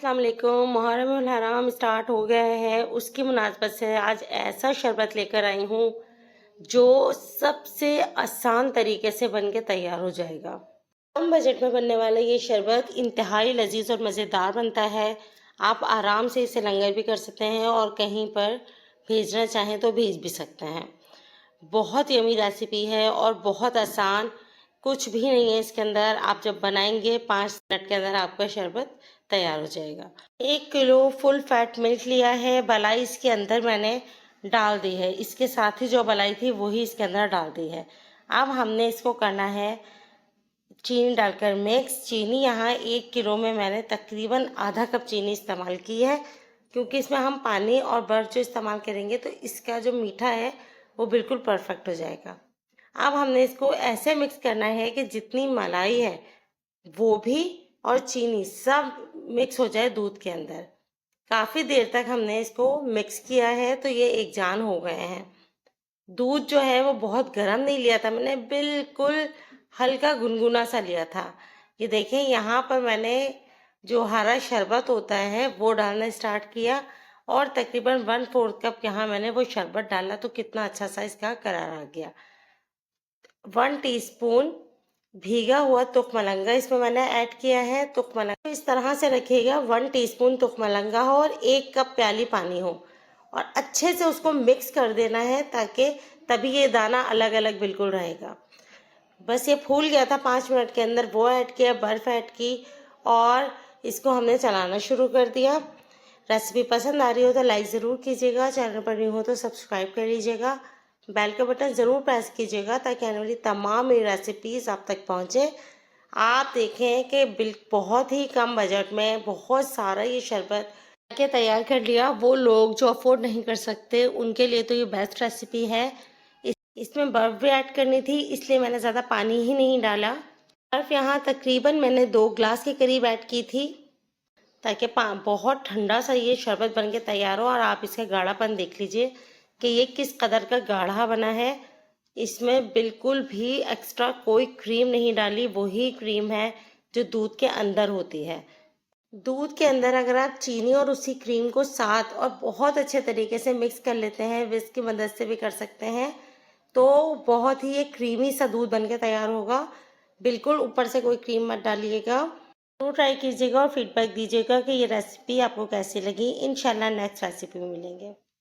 अस्सलाम वालेकुम। मुहर्रमुल हराम स्टार्ट हो गया है, उसकी मुनासबत से आज ऐसा शरबत लेकर आई हूँ जो सबसे आसान तरीके से बन के तैयार हो जाएगा। कम बजट में बनने वाला ये शरबत इंतहाई लजीज और मज़ेदार बनता है। आप आराम से इसे लंगर भी कर सकते हैं और कहीं पर भेजना चाहें तो भेज भी सकते हैं। बहुत यमी रेसिपी है और बहुत आसान, कुछ भी नहीं है इसके अंदर। आप जब बनाएंगे 5 मिनट के अंदर आपका शरबत तैयार हो जाएगा। 1 किलो फुल फैट मिल्क लिया है, मलाई इसके अंदर मैंने डाल दी है। इसके साथ ही जो मलाई थी वही इसके अंदर डाल दी है। अब हमने इसको करना है चीनी डालकर मिक्स। चीनी यहाँ 1 किलो में मैंने तकरीबन आधा कप चीनी इस्तेमाल की है, क्योंकि इसमें हम पानी और बर्फ जो इस्तेमाल करेंगे तो इसका जो मीठा है वो बिल्कुल परफेक्ट हो जाएगा। अब हमने इसको ऐसे मिक्स करना है कि जितनी मलाई है वो भी और चीनी सब मिक्स हो जाए दूध के अंदर। काफ़ी देर तक हमने इसको मिक्स किया है तो ये एक जान हो गए हैं। दूध जो है वो बहुत गर्म नहीं लिया था मैंने, बिल्कुल हल्का गुनगुना सा लिया था। ये देखें, यहाँ पर मैंने जो हरा शरबत होता है वो डालना स्टार्ट किया और तकरीबन 1/4 कप यहाँ मैंने वो शरबत डाला तो कितना अच्छा सा इसका करार आ गया। 1 टीस्पून भीगा हुआ तुखमलंगा इसमें मैंने ऐड किया है। तुखमलंगा तो इस तरह से रखिएगा, 1 टीस्पून तुखमलंगा हो और 1 कप प्याली पानी हो और अच्छे से उसको मिक्स कर देना है, ताकि तभी ये दाना अलग अलग बिल्कुल रहेगा। बस ये फूल गया था 5 मिनट के अंदर, वो ऐड किया, बर्फ़ ऐड की और इसको हमने चलाना शुरू कर दिया। रेसिपी पसंद आ रही हो तो लाइक ज़रूर कीजिएगा, चैनल पर न्यू हो तो सब्सक्राइब कर लीजिएगा, बेल का बटन ज़रूर प्रेस कीजिएगा ताकि आने वाली तमाम मेरी रेसिपीज़ आप तक पहुँचे। आप देखें कि बहुत ही कम बजट में बहुत सारा ये शरबत के तैयार कर लिया। वो लोग जो अफोर्ड नहीं कर सकते उनके लिए तो ये बेस्ट रेसिपी है। इसमें बर्फ़ भी ऐड करनी थी, इसलिए मैंने ज़्यादा पानी ही नहीं डाला। बर्फ़ यहाँ तकरीबन मैंने 2 ग्लास के करीब ऐड की थी, ताकि बहुत ठंडा सा ये शरबत बन के तैयार हो। और आप इसका गाढ़ापन देख लीजिए कि ये किस कदर का गाढ़ा बना है। इसमें बिल्कुल भी एक्स्ट्रा कोई क्रीम नहीं डाली, वही क्रीम है जो दूध के अंदर होती है। दूध के अंदर अगर आप चीनी और उसी क्रीम को साथ और बहुत अच्छे तरीके से मिक्स कर लेते हैं, विस्क की मदद से भी कर सकते हैं, तो बहुत ही एक क्रीमी सा दूध बन के तैयार होगा। बिल्कुल ऊपर से कोई क्रीम मत डालिएगा। तो ट्राई कीजिएगा और फीडबैक दीजिएगा कि ये रेसिपी आपको कैसी लगी। इंशाल्लाह नेक्स्ट रेसिपी में मिलेंगे।